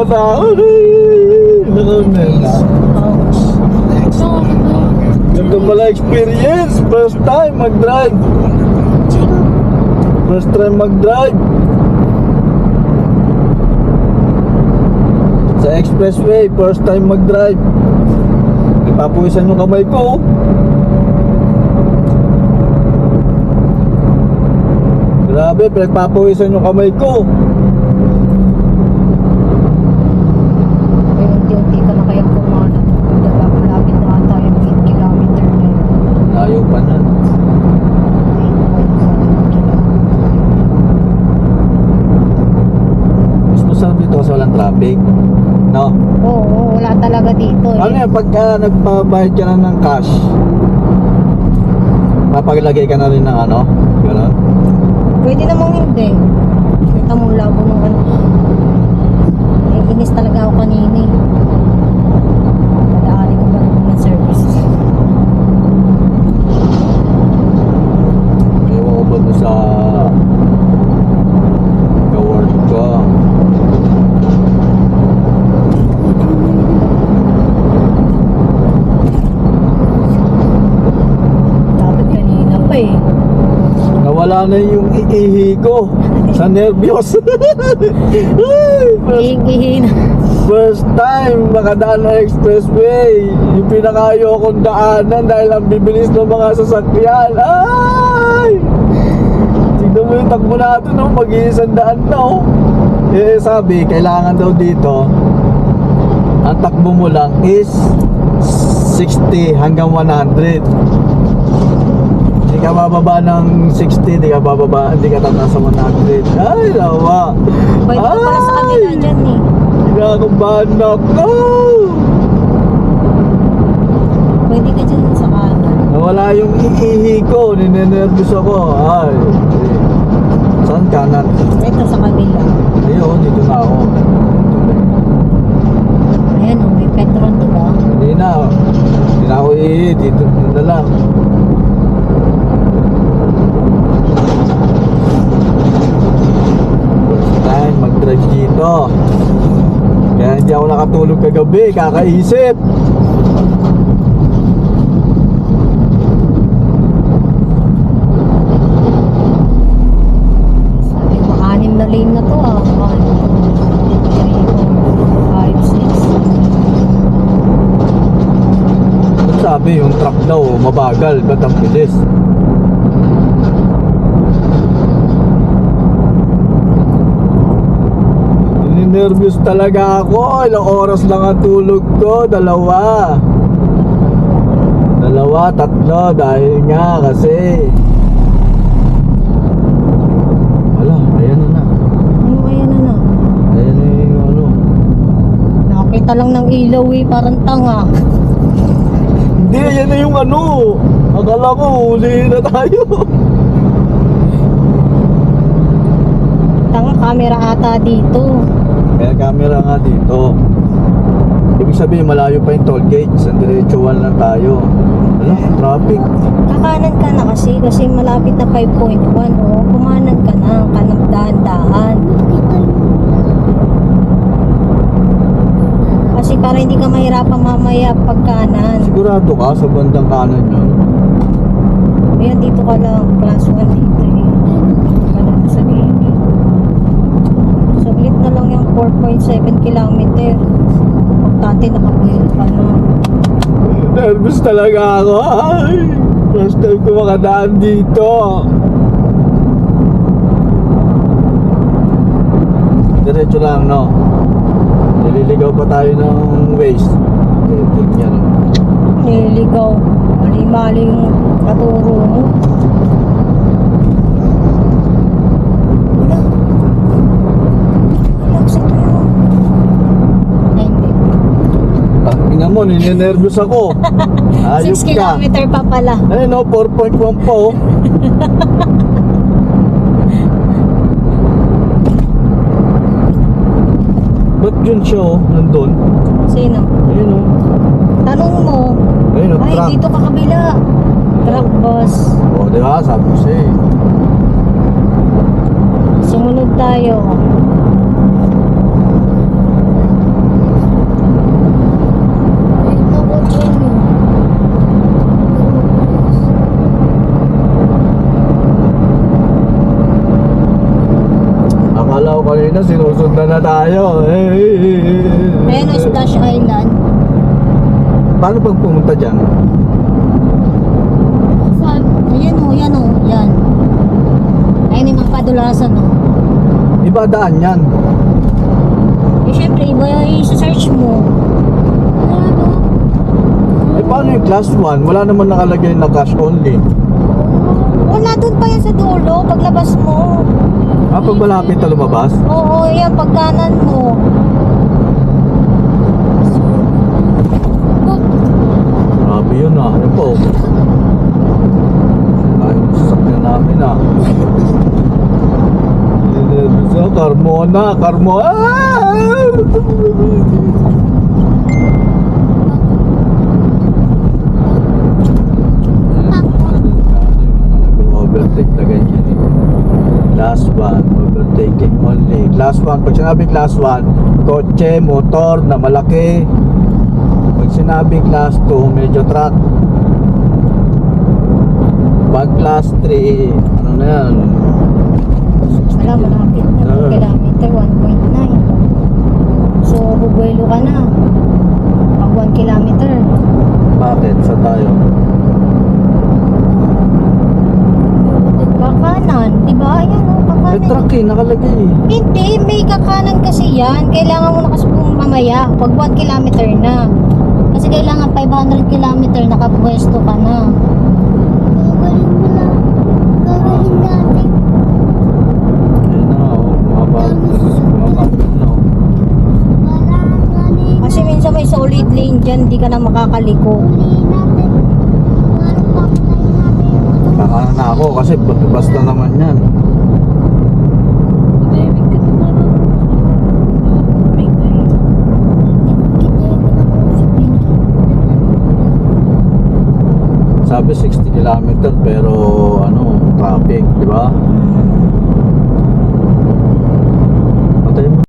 na ako. Ganda pala experience. First time mag-drive. First time mag-drive sa expressway. First time mag-drive. Ipapuwisan yung kamay ko. Grabe, pinagpapawisan yung kamay ko. Unti-unti ka na kayang pumanat. Malapit na ata yung 8 kilometer na yun. Layo pa na. Mas masarap dito kasi walang traffic. No? Oo, wala talaga dito eh. Ano yan, pagka nagpabayad ka na ng cash, papaglagay ka na rin ng ano? Gano'n? Pwede namang hindi. Kita mo labo ng ano. Inis talaga ako kanina eh. Dadaanin ko ba naman ng service? Ewan ko ba ito sa ka-work ko? Dapat kanina pa eh. Nawala na yung iihi ko sa nervyos. Ihi na. First time makadaan ng expressway. Yung pinaka-ayokong daanan dahil ang bibilis ng mga sasakyan. Ay! Tignan mo yung takbo natin, no? Mag-iisang daan na, oh. Eh sabi, kailangan daw dito ang takbo mo lang is 60 hanggang 100. Hindi ka bababa ng 60, hindi ka bababa, hindi ka tataas sa 100. Ay, lawa. Pwede ka pala sa kanila dyan eh. Kinakabahan ako. Pwede ka dyan sa kanan. Nawala yung iihi ko, ninenervous ako. Ay, saan kanan? Ito sa kabila. Ayun, dito na ako. Ayan oh, may Petron diba? Hindi na, hindi na ako iihi, dito na lang. First time mag-drive dito. Kaya hindi ako nakatulog kagabi, kakaisip. Sabi ko, 6 na lane na to ah. 1, 2, 3, 4, 5, 6. Sabi, yung truck daw, mabagal, ba't ang bilis? Nervous talaga ako. Ilang oras lang ang tulog ko. 2, 3 dahil nga kasi wala, ayan na. Ano ayan na? Ayan na yung ano. Nakakita lang ng ilaw eh, parang tanga. Hindi, ayan na yung ano. Akala ko huli na tayo. Tanga, camera ata dito. May camera nga dito. Ibig sabihin malayo pa yung toll gate. Sa diretsuan lang tayo. Wala, traffic. Kakanan ka na kasi malapit na 5.1 oh. Kumanan ka na, kanang daan-daan. Kasi para hindi ka mahirapan mamaya pagkanan. Sigurado ka sa bandang kanan yun? Ayan, dito ka lang. Plus 1 dito eh. Ka lang sa gilid. Saglit na lang yung 4.7 kilometer. Importante nakabuhay ka na. Nervous talaga ako. Ay, first time ko makadaan dito. Diretso lang, no? Nililigaw pa tayo ng Waze. Tingnan. Niligaw. Mali-mali yung katuro mo. Tingnan mo, ninenervous ako. 6 Ayop ka. kilometer pa pala. Eh no, 4.1 pa oh. Ba't yun siya oh, nandun? Sino? Ayun oh. Tanong mo. Ayun oh, Ay, truck. dito ka kabila. Truck bus. Oh, di ba? Sabi ko siya eh. Sumunod tayo. na, sinusundan na tayo. Ayan o, Splash Island. Paano pag pumunta dyan? Saan? Ayan o, yan o, yan. Ayun yung mga kadulasan o. Iba daan yan. Eh, syempre, iba yung search mo. Eh, paano yung class 1? Wala naman nakalagay na cash only. Wala, dun pa yan sa dulo, paglabas mo. Ah, pag malapit na lumabas? Oo, yan, pagkanan mo. Grabe yun ah. Ayun po. Ayun, sasakyan namin ah. So, Carmona. Nag-overtake na ganyan eh. Class 1, overtaking only. Class 1, pag sinabing class 1, kotse, motor na malaki. Pag sinabing class 2, medyo truck. Pag class 3, ano na yan? Wala, malapit na. Kilometer, 1.9. So, bubuelo ka na. Pag 1 kilometer. Bakit? Sa tayo? Kakanan, di ba? Ayan o, Eh, kakanan. truck eh, nakalagay eh. Hindi, may kakanan kasi yan. Kailangan mo na kasi mamaya. Pag 1 kilometer na. Kasi kailangan 500 kilometer nakapwesto ka na. Gagaling mo lang. Gagaling natin. Ayun na, oh. Bumabagod na, oh. Kasi minsan may solid lane dyan, hindi ka na makakaliko. Kakanan na ako kasi basta naman yan. Sabi 60 kilometer pero ano, traffic, di ba?